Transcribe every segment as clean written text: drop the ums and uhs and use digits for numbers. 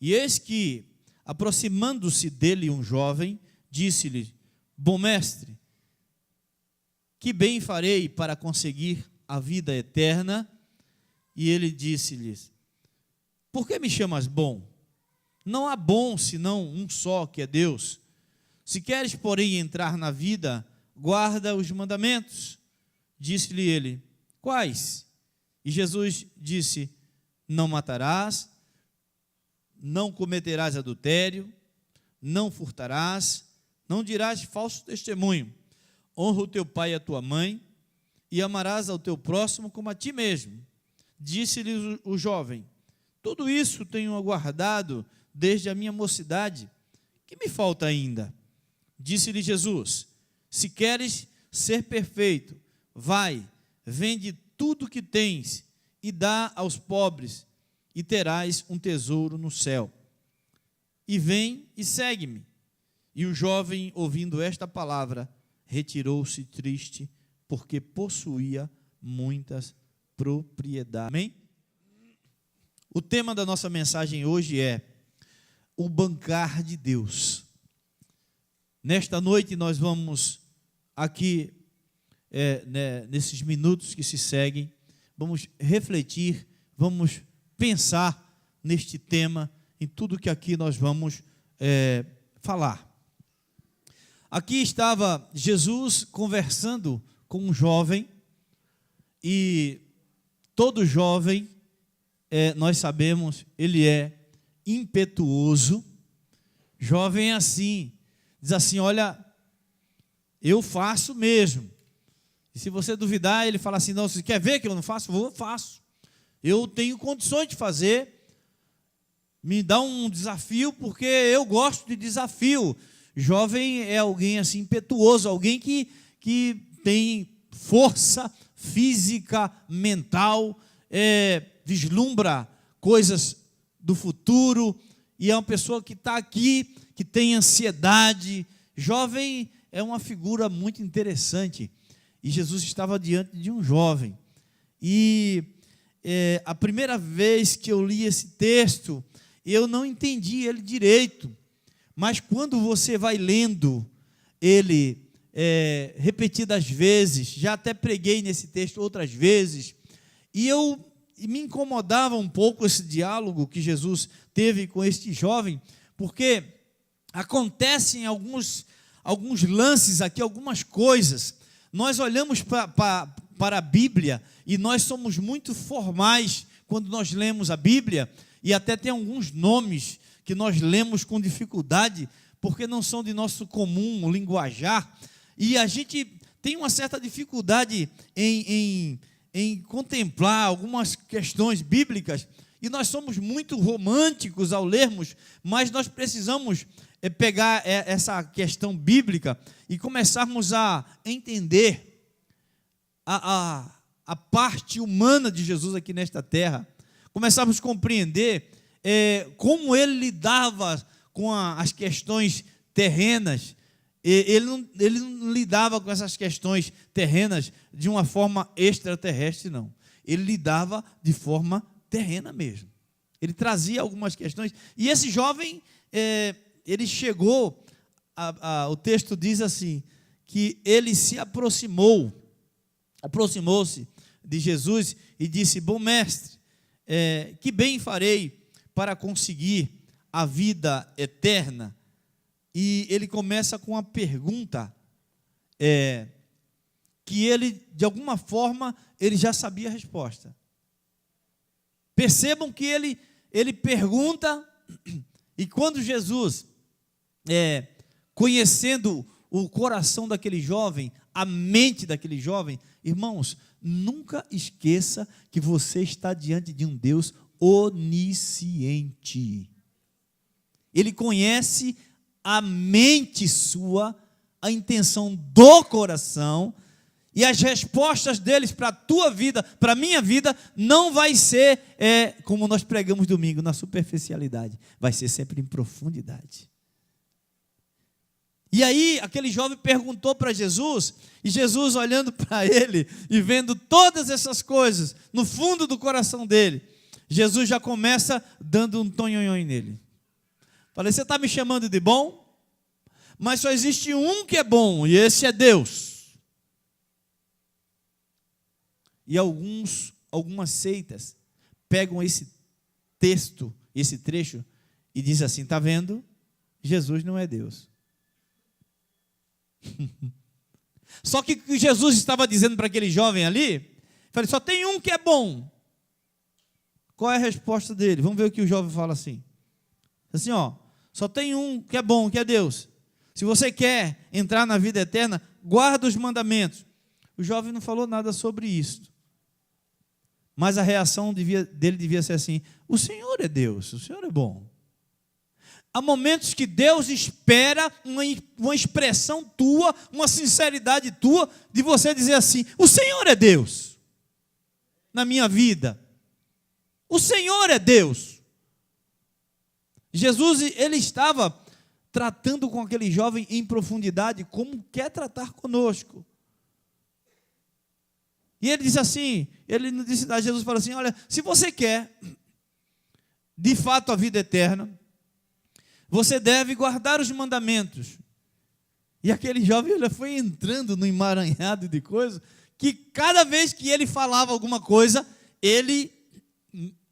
E eis que, aproximando-se dele um jovem, disse-lhe: Bom mestre, que bem farei para conseguir a vida eterna? E ele disse-lhes: Por que me chamas bom? Não há bom senão um só, que é Deus. Se queres, porém, entrar na vida, guarda os mandamentos. Disse-lhe ele: Quais? E Jesus disse: Não matarás, não cometerás adultério, não furtarás, não dirás falso testemunho, honra o teu pai e a tua mãe, e amarás ao teu próximo como a ti mesmo. Disse-lhe o jovem: Tudo isso tenho aguardado desde a minha mocidade. Que me falta ainda? Disse-lhe Jesus: Se queres ser perfeito, vai, vende tudo que tens e dá aos pobres, e terás um tesouro no céu. E vem e segue-me. E o jovem, ouvindo esta palavra, retirou-se triste, porque possuía muitas propriedades. Amém? O tema da nossa mensagem hoje é o bancar de Deus. Nesta noite nós vamos aqui, nesses minutos que se seguem, vamos refletir, vamos pensar neste tema, em tudo que aqui nós vamos falar. Aqui estava Jesus conversando com um jovem, e todo jovem, nós sabemos, ele é impetuoso. Jovem é assim, diz assim: olha, eu faço mesmo. E se você duvidar, ele fala assim: não, você quer ver que eu não faço? Eu faço. Eu tenho condições de fazer. Me dá um desafio, porque eu gosto de desafio. Jovem é alguém assim impetuoso, alguém que tem força física, mental, vislumbra coisas do futuro, e é uma pessoa que está aqui, que tem ansiedade. Jovem é uma figura muito interessante. E Jesus estava diante de um jovem. E a primeira vez que eu li esse texto, eu não entendi ele direito. Mas quando você vai lendo ele repetidas vezes, já até preguei nesse texto outras vezes, e me incomodava um pouco esse diálogo que Jesus teve com este jovem, porque acontecem alguns lances aqui, algumas coisas. Nós olhamos para a Bíblia e nós somos muito formais quando nós lemos a Bíblia, e até tem alguns nomes que nós lemos com dificuldade, porque não são de nosso comum linguajar, e a gente tem uma certa dificuldade em contemplar algumas questões bíblicas, e nós somos muito românticos ao lermos, mas nós precisamos pegar essa questão bíblica e começarmos a entender a parte humana de Jesus aqui nesta terra, começarmos a compreender como ele lidava com as questões terrenas. Ele não lidava com essas questões terrenas de uma forma extraterrestre, não. Ele lidava de forma terrena mesmo. Ele trazia algumas questões. E esse jovem, ele chegou, o texto diz assim, que ele se aproximou-se de Jesus e disse: Bom mestre, que bem farei para conseguir a vida eterna? E ele começa com uma pergunta, que ele, de alguma forma, ele já sabia a resposta. Percebam que ele pergunta, e quando Jesus, conhecendo o coração daquele jovem, a mente daquele jovem, irmãos, nunca esqueça que você está diante de um Deus onisciente. Ele conhece a mente sua, a intenção do coração, e as respostas deles para a tua vida, para a minha vida, não vai ser, como nós pregamos domingo, na superficialidade, vai ser sempre em profundidade. E aí, aquele jovem perguntou para Jesus, e Jesus, olhando para ele e vendo todas essas coisas no fundo do coração dele, Jesus já começa dando um tonhonhon nele. Falei, você está me chamando de bom? Mas só existe um que é bom, e esse é Deus. E algumas seitas pegam esse texto, esse trecho, e dizem assim, está vendo? Jesus não é Deus. Só que o que Jesus estava dizendo para aquele jovem ali, falei, só tem um que é bom. Qual é a resposta dele? Vamos ver o que o jovem fala assim. Assim, ó, só tem um que é bom, que é Deus. Se você quer entrar na vida eterna, guarda os mandamentos. O jovem não falou nada sobre isso. Mas a reação dele devia ser assim, o Senhor é Deus, o Senhor é bom. Há momentos que Deus espera uma expressão tua, uma sinceridade tua, de você dizer assim, o Senhor é Deus na minha vida. O Senhor é Deus. Jesus, ele estava tratando com aquele jovem em profundidade, como quer tratar conosco. E ele disse assim, Jesus falou assim, olha, se você quer, de fato, a vida eterna, você deve guardar os mandamentos. E aquele jovem foi entrando no emaranhado de coisas, que cada vez que ele falava alguma coisa, ele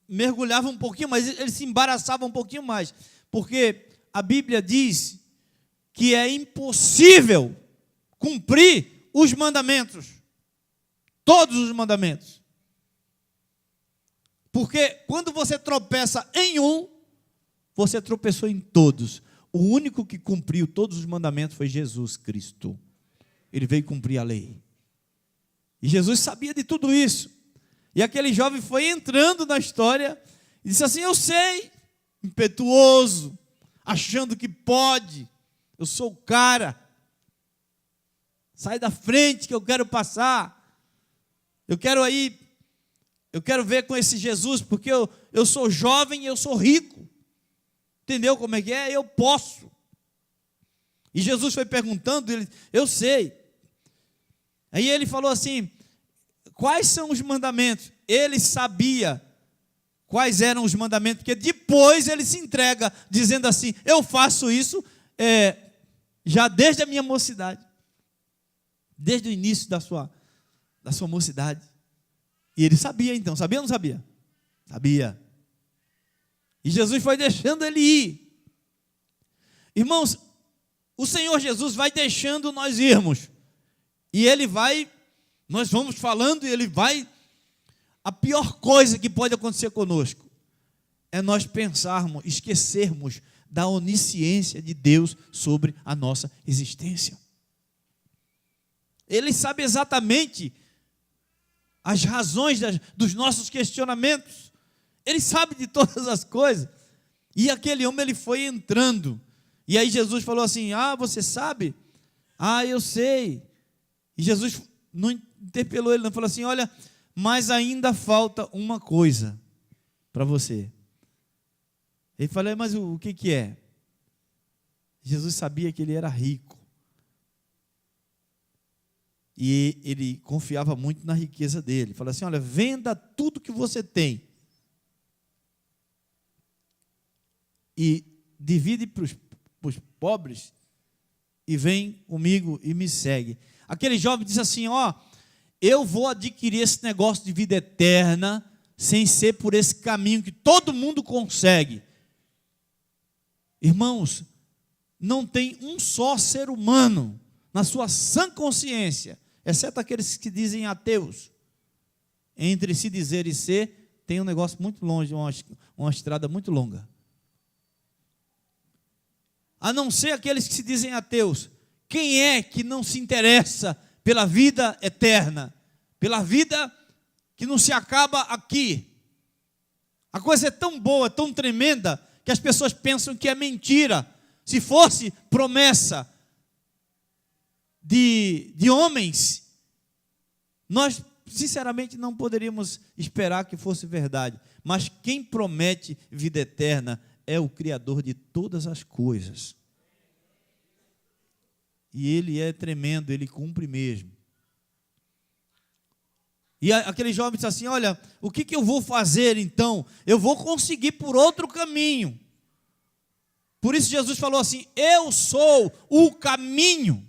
mergulhava um pouquinho mais, ele se embaraçava um pouquinho mais, porque a Bíblia diz que é impossível cumprir os mandamentos, todos os mandamentos, porque quando você tropeça em um, você tropeçou em todos. O único que cumpriu todos os mandamentos foi Jesus Cristo. Ele veio cumprir a lei. E Jesus sabia de tudo isso. E aquele jovem foi entrando na história e disse assim, eu sei, impetuoso, achando que pode, eu sou o cara, sai da frente que eu quero passar, eu quero ver com esse Jesus, porque eu sou jovem e eu sou rico. Entendeu como é que é? Eu posso. E Jesus foi perguntando, ele, eu sei. Aí ele falou assim, quais são os mandamentos? Ele sabia quais eram os mandamentos, porque depois ele se entrega, dizendo assim, eu faço isso já desde a minha mocidade, desde o início da sua mocidade. E ele sabia então, sabia ou não sabia? Sabia. E Jesus foi deixando ele ir. Irmãos, o Senhor Jesus vai deixando nós irmos. E nós vamos falando e ele vai. A pior coisa que pode acontecer conosco é nós pensarmos, esquecermos da onisciência de Deus sobre a nossa existência. Ele sabe exatamente as razões dos nossos questionamentos. Ele sabe de todas as coisas. E aquele homem, ele foi entrando. E aí Jesus falou assim, você sabe? Eu sei. E Jesus não interpelou ele, não falou assim, olha, mas ainda falta uma coisa para você. Ele falou, mas o que é? Jesus sabia que ele era rico. E ele confiava muito na riqueza dele. Ele falou assim, olha, venda tudo que você tem. E divide para os pobres e vem comigo e me segue. Aquele jovem disse assim, eu vou adquirir esse negócio de vida eterna sem ser por esse caminho que todo mundo consegue. Irmãos, não tem um só ser humano na sua sã consciência, exceto aqueles que dizem ateus, entre se dizer e ser, tem um negócio muito longe, uma estrada muito longa. A não ser aqueles que se dizem ateus, quem é que não se interessa pela vida eterna, pela vida que não se acaba aqui? A coisa é tão boa, tão tremenda, que as pessoas pensam que é mentira. Se fosse promessa de homens, nós sinceramente não poderíamos esperar que fosse verdade. Mas quem promete vida eterna é o Criador de todas as coisas. E Ele é tremendo, Ele cumpre mesmo. E aquele jovem disse assim, olha, o que eu vou fazer então? Eu vou conseguir por outro caminho. Por isso Jesus falou assim: eu sou o caminho.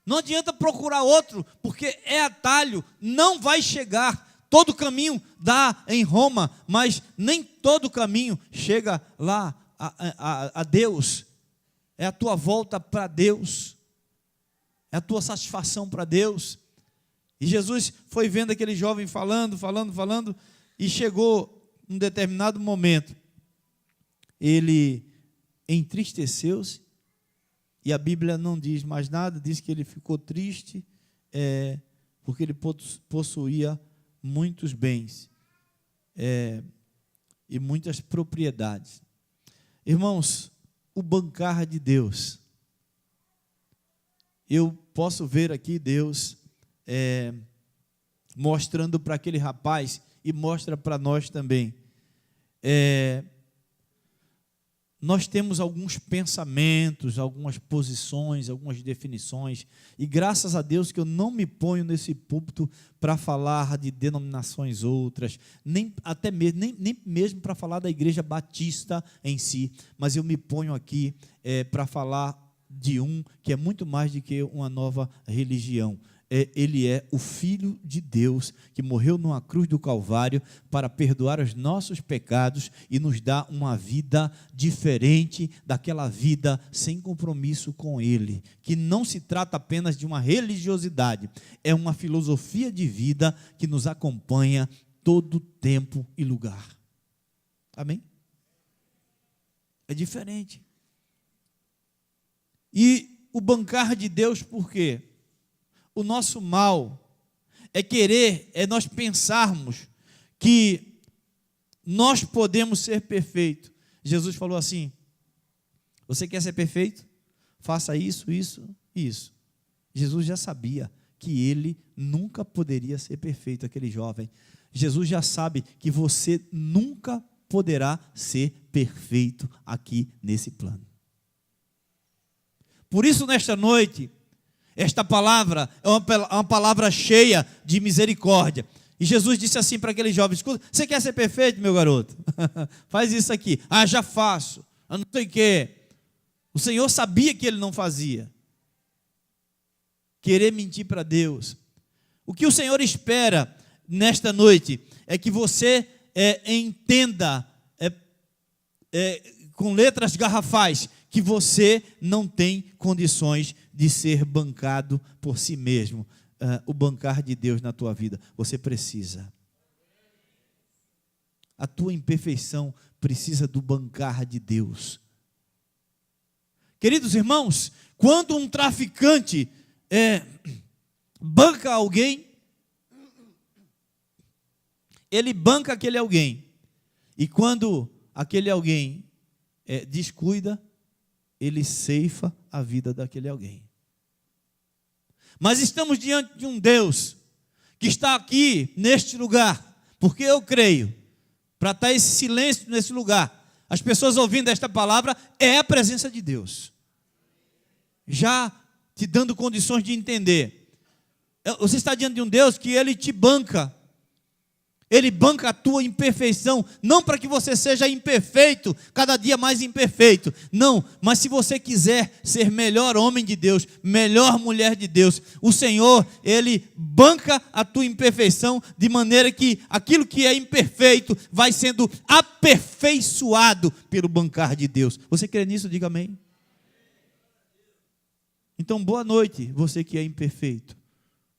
Não adianta procurar outro, porque é atalho, não vai chegar. Todo caminho dá em Roma, mas nem todo caminho chega lá a Deus. É a tua volta para Deus, é a tua satisfação para Deus. E Jesus foi vendo aquele jovem falando, e chegou um determinado momento, ele entristeceu-se, e a Bíblia não diz mais nada, diz que ele ficou triste, porque ele possuía muitos bens e muitas propriedades. Irmãos, o bancar de Deus, eu posso ver aqui Deus mostrando para aquele rapaz, e mostra para nós também. Nós temos alguns pensamentos, algumas posições, algumas definições, e graças a Deus que eu não me ponho nesse púlpito para falar de denominações outras, nem mesmo para falar da igreja batista em si, mas eu me ponho aqui para falar de um que é muito mais do que uma nova religião. Ele é o Filho de Deus, que morreu numa cruz do Calvário para perdoar os nossos pecados e nos dar uma vida diferente daquela vida sem compromisso com Ele, que não se trata apenas de uma religiosidade, é uma filosofia de vida que nos acompanha todo tempo e lugar. Amém? É diferente. E o bancar de Deus, por quê? O nosso mal é nós pensarmos que nós podemos ser perfeitos. Jesus falou assim: você quer ser perfeito? Faça isso, isso e isso. Jesus já sabia que ele nunca poderia ser perfeito, aquele jovem. Jesus já sabe que você nunca poderá ser perfeito aqui nesse plano. Por isso, nesta noite, esta palavra é uma palavra cheia de misericórdia. E Jesus disse assim para aquele jovem: escuta, você quer ser perfeito, meu garoto? Faz isso aqui. Ah, já faço. Eu não sei o quê. O Senhor sabia que ele não fazia. Querer mentir para Deus. O que o Senhor espera nesta noite é que você entenda com letras garrafais que você não tem condições de ser bancado por si mesmo. O bancar de Deus na tua vida, você precisa. A tua imperfeição precisa do bancar de Deus. Queridos irmãos, quando um traficante banca alguém, ele banca aquele alguém. E quando aquele alguém descuida, ele ceifa a vida daquele alguém. Mas estamos diante de um Deus que está aqui neste lugar, porque eu creio, para estar esse silêncio nesse lugar, as pessoas ouvindo esta palavra, é a presença de Deus, já te dando condições de entender. Você está diante de um Deus que Ele te banca. Ele banca a tua imperfeição, não para que você seja imperfeito, cada dia mais imperfeito, não, mas se você quiser ser melhor homem de Deus, melhor mulher de Deus, o Senhor, Ele banca a tua imperfeição, de maneira que aquilo que é imperfeito vai sendo aperfeiçoado pelo bancar de Deus. Você crê nisso? Diga amém. Então, boa noite, você que é imperfeito.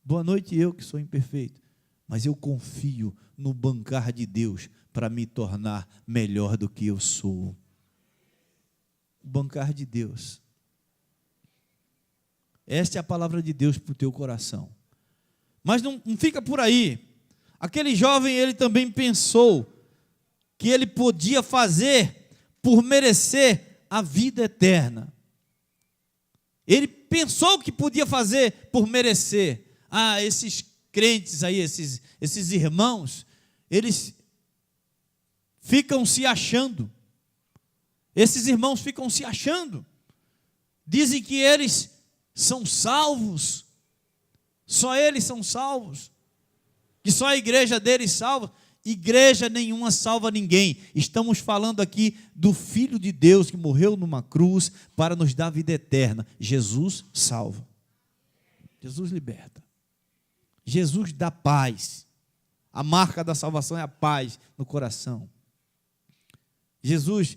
Boa noite, eu que sou imperfeito. Mas eu confio no bancar de Deus para me tornar melhor do que eu sou. O bancar de Deus. Esta é a palavra de Deus para o teu coração. Mas não fica por aí. Aquele jovem, ele também pensou que ele podia fazer por merecer a vida eterna. Ele pensou que podia fazer por merecer. Esses crentes aí, esses irmãos, eles ficam se achando. Esses irmãos ficam se achando. Dizem que eles são salvos. Só eles são salvos. Que só a igreja deles salva. igreja nenhuma salva ninguém. Estamos falando aqui do Filho de Deus que morreu numa cruz para nos dar vida eterna. Jesus salva. Jesus liberta. Jesus dá paz. A marca da salvação é a paz no coração. Jesus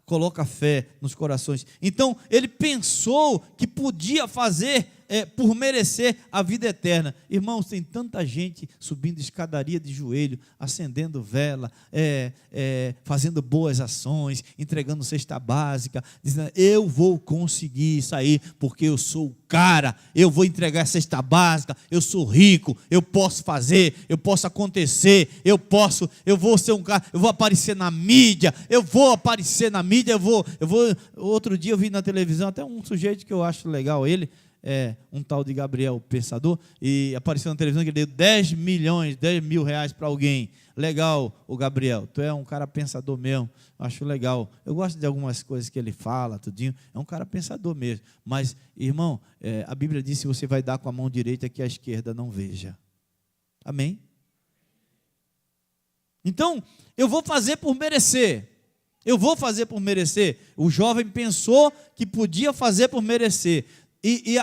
coloca fé nos corações. Então, ele pensou que podia fazer por merecer a vida eterna. Irmãos, tem tanta gente subindo escadaria de joelho, acendendo vela, fazendo boas ações, entregando cesta básica, dizendo, eu vou conseguir sair, porque eu sou o cara, eu vou entregar a cesta básica, eu sou rico, eu posso fazer, eu posso acontecer, eu vou ser um cara, eu vou aparecer na mídia, outro dia eu vi na televisão até um sujeito que eu acho legal, um tal de Gabriel Pensador, e apareceu na televisão que ele deu 10 mil reais para alguém. Legal, o Gabriel, tu é um cara pensador mesmo, acho legal. Eu gosto de algumas coisas que ele fala, tudinho, é um cara pensador mesmo. Mas, irmão, a Bíblia diz que você vai dar com a mão direita que a esquerda não veja. Amém? Então, eu vou fazer por merecer. O jovem pensou que podia fazer por merecer. E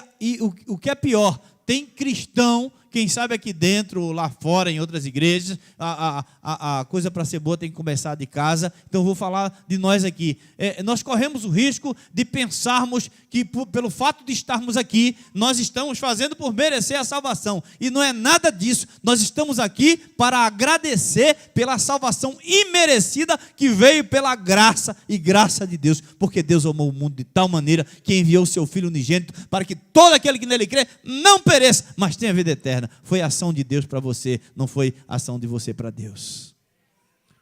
o que é pior, tem cristão, quem sabe aqui dentro, ou lá fora, em outras igrejas, a coisa para ser boa tem que começar de casa. Então eu vou falar de nós aqui. Nós corremos o risco de pensarmos que pelo fato de estarmos aqui, nós estamos fazendo por merecer a salvação. E não é nada disso. Nós estamos aqui para agradecer pela salvação imerecida que veio pela graça e graça de Deus. Porque Deus amou o mundo de tal maneira que enviou o seu Filho unigênito para que todo aquele que nele crê não pereça, mas tenha vida eterna. Foi a ação de Deus para você, não foi a ação de você para Deus.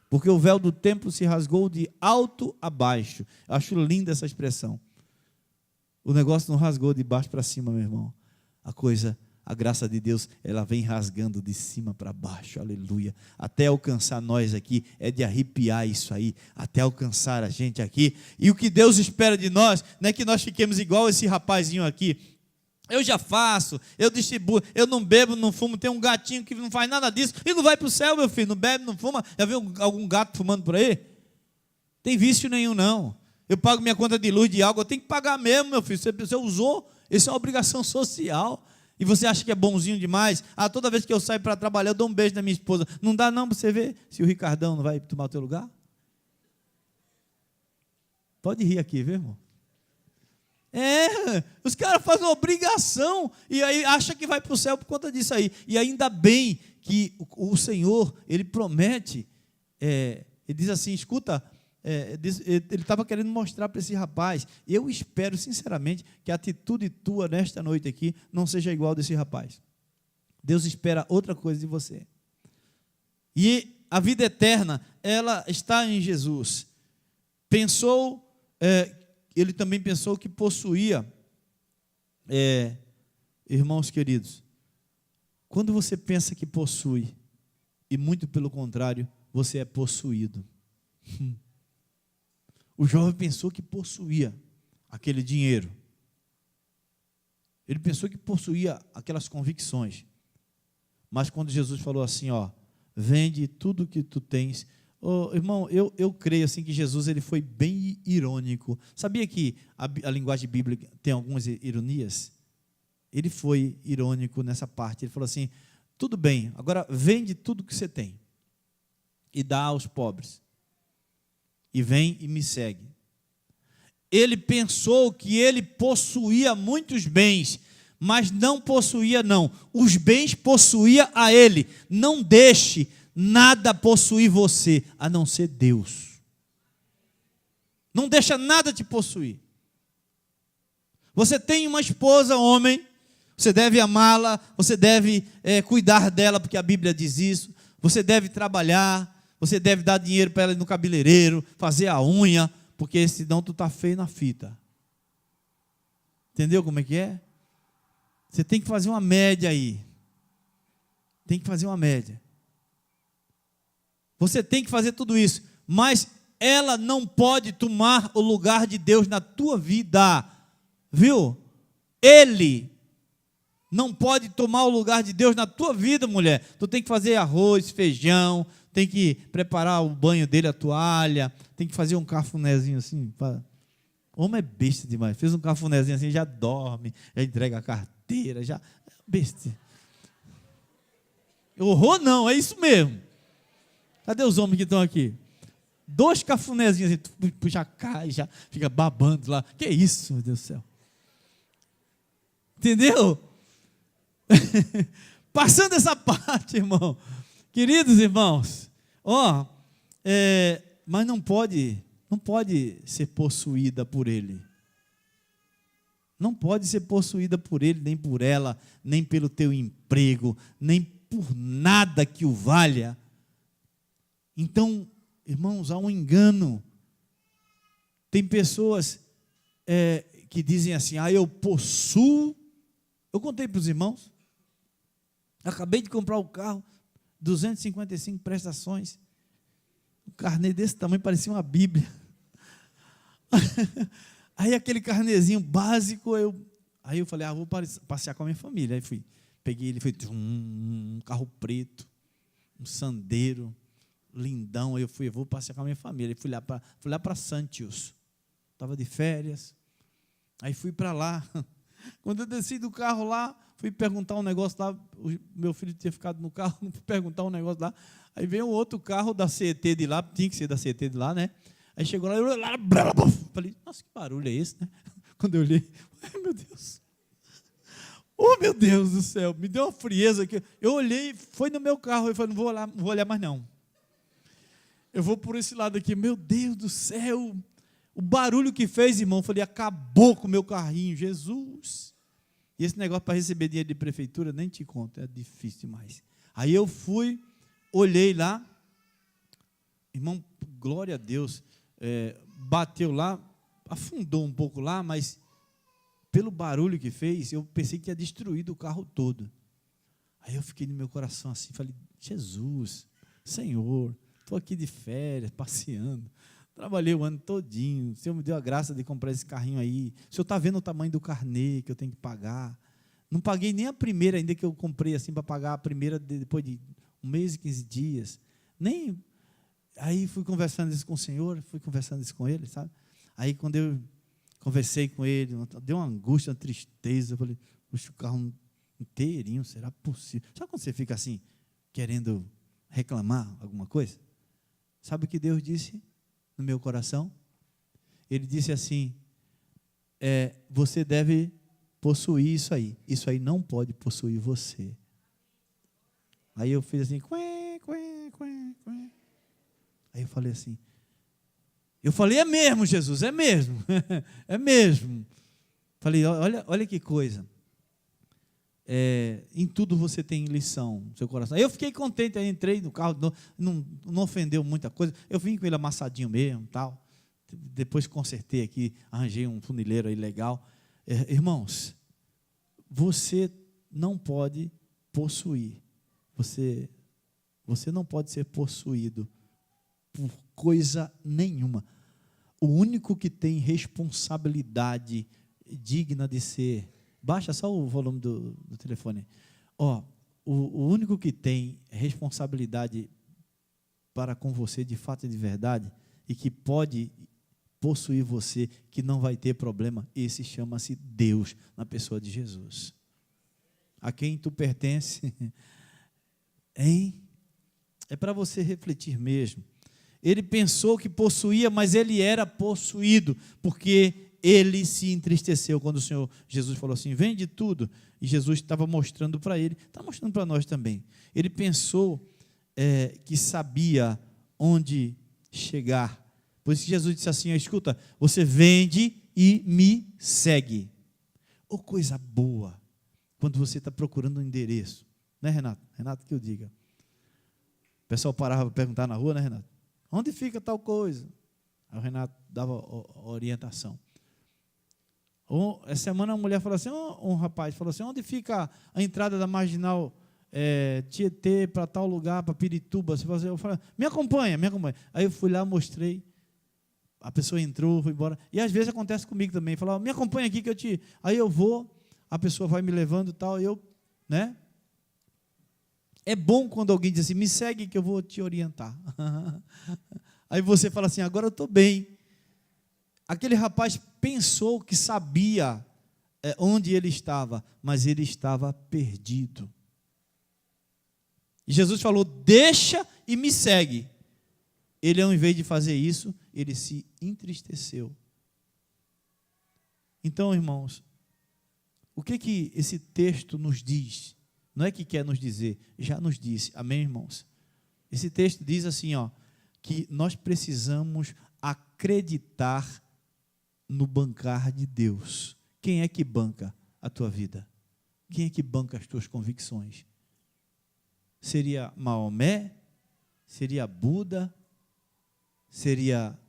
Porque o véu do templo se rasgou de alto a baixo. Eu acho linda essa expressão. O negócio não rasgou de baixo para cima, meu irmão. A graça de Deus, ela vem rasgando de cima para baixo, aleluia. Até alcançar nós aqui, é de arrepiar isso aí, até alcançar a gente aqui. E o que Deus espera de nós, não é que nós fiquemos igual esse rapazinho aqui. Eu já faço, eu distribuo, eu não bebo, não fumo, tem um gatinho que não faz nada disso, e não vai para o céu, meu filho, não bebe, não fuma. Já viu algum gato fumando por aí? Tem vício nenhum, não. Eu pago minha conta de luz, de água, eu tenho que pagar mesmo, meu filho. Você usou, isso é uma obrigação social. E você acha que é bonzinho demais? Toda vez que eu saio para trabalhar, eu dou um beijo na minha esposa. Não dá não para você ver se o Ricardão não vai tomar o teu lugar? Pode rir aqui, viu, irmão? Os caras fazem uma obrigação e aí acha que vai para o céu por conta disso aí. E ainda bem que o Senhor, Ele promete, Ele diz assim, escuta, ele estava querendo mostrar para esse rapaz, eu espero sinceramente que a atitude tua nesta noite aqui não seja igual desse rapaz. Deus espera outra coisa de você. E a vida eterna, ela está em Jesus. Ele também pensou que possuía, irmãos queridos, quando você pensa que possui, e muito pelo contrário, você é possuído. O jovem pensou que possuía aquele dinheiro. Ele pensou que possuía aquelas convicções. Mas quando Jesus falou assim, vende tudo que tu tens. Irmão, eu creio assim que Jesus ele foi bem irônico. Sabia que a linguagem bíblica tem algumas ironias? Ele foi irônico nessa parte. Ele falou assim, tudo bem, agora vende tudo que você tem e dá aos pobres. E vem e me segue. Ele pensou que ele possuía muitos bens, mas não possuía não. Os bens possuía a ele. Não deixe nada possuir você, a não ser Deus. Não deixa nada te possuir. Você tem uma esposa, homem, você deve amá-la, você deve cuidar dela, porque a Bíblia diz isso. Você deve trabalhar, você deve dar dinheiro para ela ir no cabeleireiro, fazer a unha, porque senão tu está feio na fita. Entendeu como é que é? Você tem que fazer uma média aí. Tem que fazer uma média. Você tem que fazer tudo isso, mas ela não pode tomar o lugar de Deus na tua vida, viu? Ele não pode tomar o lugar de Deus na tua vida, mulher. Tu tem que fazer arroz, feijão, tem que preparar o banho dele, a toalha, tem que fazer um cafunézinho assim. Homem é besta demais. Fez um cafunézinho assim, já dorme, já entrega a carteira, já. Besta. Horror não, é isso mesmo. Cadê os homens que estão aqui? 2 cafunézinhos assim, já cai, já fica babando lá. Que isso, meu Deus do céu. Entendeu? Passando essa parte, irmão. Queridos irmãos, mas não pode ser possuída por ele. Não pode ser possuída por ele, nem por ela, nem pelo teu emprego, nem por nada que o valha. Então, irmãos, há um engano. Tem pessoas que dizem assim, eu possuo. Eu contei para os irmãos, acabei de comprar o carro, 255 prestações, um carnê desse tamanho, parecia uma Bíblia. Aí aquele carnezinho básico, aí eu falei, vou passear com a minha família. Aí peguei ele, foi um carro preto, um Sandero, lindão. Aí eu vou passear com a minha família. Fui lá para Santos, estava de férias. Aí fui para lá. Quando eu desci do carro lá, fui perguntar um negócio lá, o meu filho tinha ficado no carro, fui perguntar um negócio lá. Aí veio um outro carro da CET de lá, tinha que ser da CET de lá, né? Aí chegou lá, falei, nossa, que barulho é esse, né? Quando eu olhei, meu Deus. Oh, meu Deus do céu, me deu uma frieza aqui. Eu olhei, foi no meu carro, eu falei, não vou olhar mais não. Eu vou por esse lado aqui, meu Deus do céu. O barulho que fez, irmão, eu falei, acabou com o meu carrinho, Jesus. E esse negócio para receber dinheiro de prefeitura, nem te conto, é difícil demais. Aí eu fui, olhei lá, irmão, glória a Deus, bateu lá, afundou um pouco lá, mas pelo barulho que fez, eu pensei que tinha destruído o carro todo. Aí eu fiquei no meu coração assim, falei, Jesus, Senhor, estou aqui de férias, passeando, trabalhei o ano todinho, o Senhor me deu a graça de comprar esse carrinho aí, o Senhor está vendo o tamanho do carnê que eu tenho que pagar, não paguei nem a primeira ainda que eu comprei assim, para pagar a primeira depois de 1 mês e 15 dias, nem, aí fui conversando isso com o Senhor, fui conversando isso com ele, sabe, aí quando eu conversei com ele, deu uma angústia, uma tristeza, eu falei, puxa, o carro inteirinho, será possível? Sabe quando você fica assim, querendo reclamar alguma coisa? Sabe o que Deus disse no meu coração? Ele disse assim, você deve possuir isso aí não pode possuir você. Aí eu fiz assim, aí eu falei assim, é mesmo, Jesus, é mesmo, é mesmo. Falei, olha que coisa, em tudo você tem lição no seu coração. Aí eu fiquei contente, aí entrei no carro, não ofendeu muita coisa, eu vim com ele amassadinho mesmo, tal. Depois consertei aqui, arranjei um funileiro aí legal. Irmãos, você não pode possuir, você não pode ser possuído por coisa nenhuma. O único que tem responsabilidade digna de ser, baixa só o volume do telefone, o único que tem responsabilidade para com você de fato e de verdade, e que pode possuir você, que não vai ter problema, esse chama-se Deus, na pessoa de Jesus. A quem tu pertence, hein? É para você refletir mesmo. Ele pensou que possuía, mas ele era possuído, porque ele se entristeceu quando o Senhor Jesus falou assim, vende tudo, e Jesus estava mostrando para ele, está mostrando para nós também. Ele pensou que sabia onde chegar, por isso que Jesus disse assim, escuta, você vende e me segue. Ô, coisa boa, quando você está procurando um endereço, né, Renato? Renato que eu diga. O pessoal parava para perguntar na rua, né, Renato? Onde fica tal coisa? Aí o Renato dava orientação. Essa semana uma mulher falou assim, um rapaz falou assim, onde fica a entrada da Marginal Tietê para tal lugar, para Pirituba? Eu falei, me acompanha. Aí eu fui lá, mostrei, a pessoa entrou, foi embora. E às vezes acontece comigo também, falou, me acompanha aqui que eu te... Aí eu vou, a pessoa vai me levando e tal, eu, né? É bom quando alguém diz assim, me segue que eu vou te orientar. Aí você fala assim, agora eu estou bem. Aquele rapaz pensou que sabia onde ele estava, mas ele estava perdido. E Jesus falou, deixa e me segue. Ele, ao invés de fazer isso, ele se entristeceu. Então, irmãos, o que esse texto nos diz? Não é que quer nos dizer, já nos disse. Amém, irmãos? Esse texto diz assim, que nós precisamos acreditar no bancar de Deus. Quem é que banca a tua vida? Quem é que banca as tuas convicções? Seria Maomé? Seria Buda? Seria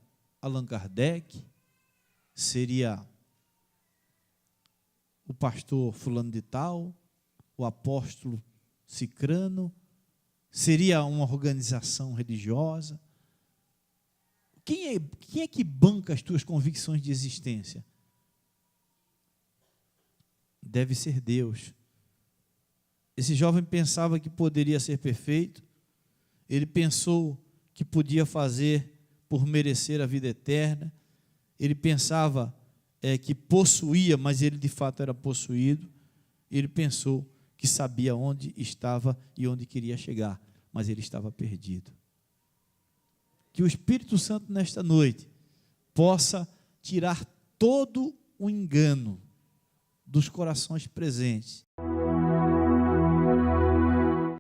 Allan Kardec? Seria o pastor fulano de tal? O apóstolo cicrano? Seria uma organização religiosa? Quem é que banca as tuas convicções de existência? Deve ser Deus. Esse jovem pensava que poderia ser perfeito, ele pensou que podia fazer por merecer a vida eterna, ele pensava que possuía, mas ele de fato era possuído, ele pensou que sabia onde estava e onde queria chegar, mas ele estava perdido. Que o Espírito Santo nesta noite possa tirar todo o engano dos corações presentes.